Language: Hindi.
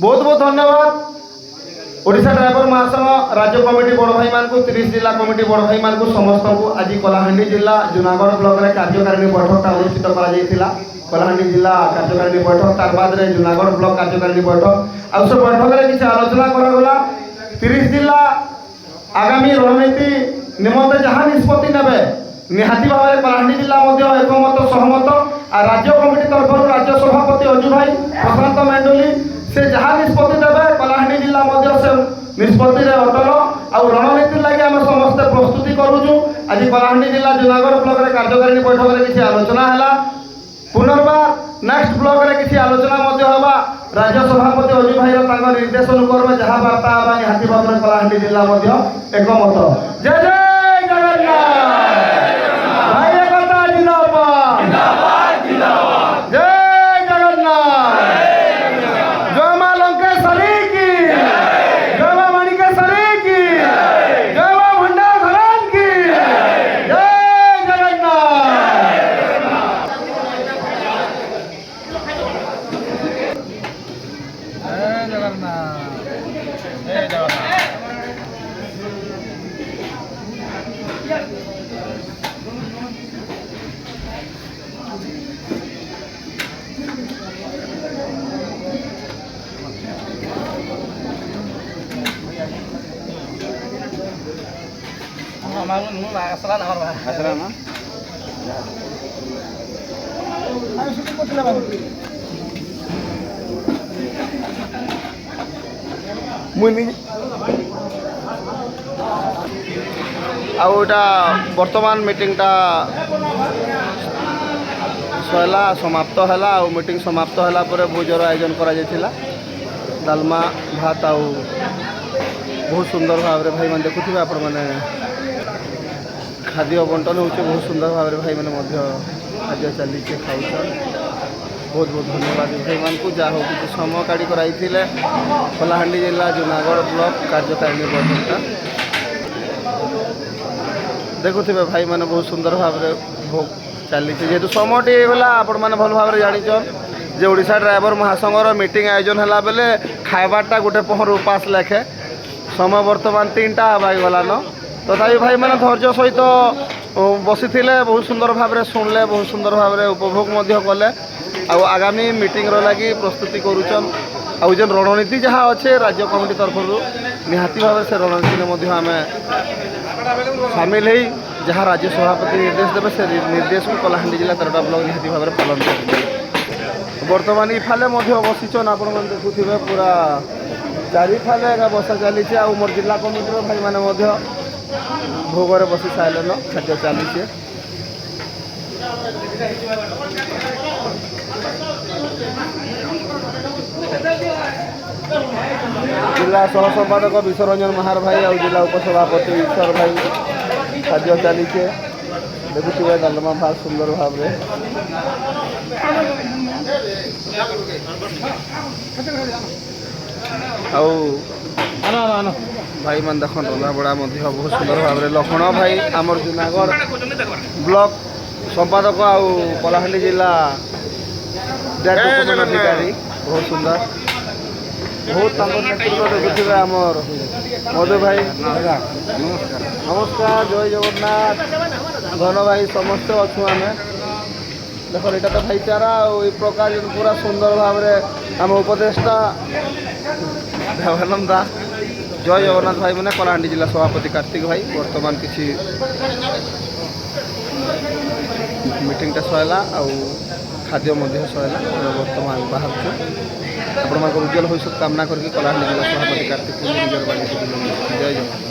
बहुत बहुत धन्यवाद ओडिशा ड्राइवर महासंघ राज्य कमिटी बड़ भाई मान 30 जिला कमिटी बड़ भाई मान समस्त को आज कलाहांडी जिला जूनागढ़ ब्लॉक में कार्यकारिणी बैठक अनुष्ठित करा कलाहांडी जिला कार्यकारिणी बैठक तार बाद जूनागढ़ ब्लॉक कार्यकारिणी बैठक आउ से बैठक में किसी आलोचना करागला 30 जिला आगामी रणनीति निमंते जहाँ निष्पत्ति नेबे निहाती भाव में कलाहांडी जिला एकमत सहमत आ राज्य कमिटी तरफ राज्य सभापति अजु भाई प्रशांत मेंडोली से जहाँ निष्पत्ति देवे कलाहांडी जिला से निष्पत्ति अटल आउ रणनीति लगे आम समस्ते प्रस्तुति करुचु आज कलाहांडी जिला जूनागढ़ ब्लॉक में कार्यकारिणी बैठक में किसी आलोचना है पुनर्बार नेक्स्ट ब्लॉक में किसी आलोचना होगा राज्य सभापति अजु भाई निर्देश अनुक्रम जहाँ वार्ता होगा निहाती भाव में कलाहांडी जिला एकमत जय जय जगन्नाथ भाई एकता जिंदाबाद जय जगन्नाथ जय मां लंकेश्वरी की जय मां मणिकेश्वरी की जय मां भंडार घरान की जय जगन्नाथ जय जगन्नाथ जय जगन्नाथ आउटा वर्तमान मीटिंगटा सैला समाप्त है मीटिंग समाप्त है भोजर आयोजन करा डालमा भात आउ बहुत सुंदर भाव में भाई मैंने देखुए आपण मैंने खाद्य बंटन हो बहुत सुंदर भाव में भाई मैंने खाद्य चली खाऊ बहुत बहुत धन्यवाद भाई मान को जहाँ हो कि समय काढ़ी कराई कलाहांडी जिला जूनागढ़ ब्लॉक कार्यकारिणी बैठकटा देखुए भाई मैंने बहुत सुंदर भाव में भोग चली जेहेतु समय गला आपण मैंने भल भाव जान जे ओडिशा ड्राइवर महासंघर मीटिंग आयोजन है बेले खाइबाटा गोटे पहर उपास लेखे समय बर्तमान 3टा हवा गलान तथापि भाई मैंने धैर्य सहित बसी बहुत सुंदर भाव में शुणले बहुत सुंदर भाव में उपभोग कले आगामी मीटिंग लगी प्रस्तुति करुचन आउ जेन रणनीति जहाँ अच्छे राज्य कमिटी तरफ निहाती भाव से रणनीति आम सामिल हो जहाँ राज्य सभापति निर्देश देवे से निर्देश को कलाहांडी जिला 13टा ब्लॉक निहाती भाव में पालन कर बर्तमान इफाले बसीचन आप देखुए पूरा चारिफाले बसा चली मोर जिला कमिटी भाई मैंने भोगर बसी सारे खाद्य चली जिला सह संपादक विश्वरंजन महार भाई और जिला उपसभापति ईश्वर भाई खाद्य चली देखुए डालमा भात सुंदर भाव में भाई मन देख रंधा बड़ा बहुत सुंदर भाव में लखन भाई आमर जूनागढ़ ब्लॉक संपादक आउ कलाहांडी जिला अधिकारी बहुत सुंदर बहुत नेतृत्व देखुए आमर मधु भाई नमस्कार जय जगन्नाथ धन भाई समस्त अच्छु आम देख यहाँ तो भाईचारा और ये प्रकार पूरा सुंदर भाव में आम उपदेष्टा देवानंद दा जय जगन्नाथ भाई मैंने कलाहांडी जिला सभापति कार्तिक भाई वर्तमान किसी मीटिंगटा सैला आ खाद्य सैला वर्तमान बाहर आपण उज्जवल भविष्य कामना करके कलाहांडी जिला सभापति कार्तिक जय जगन्नाथ।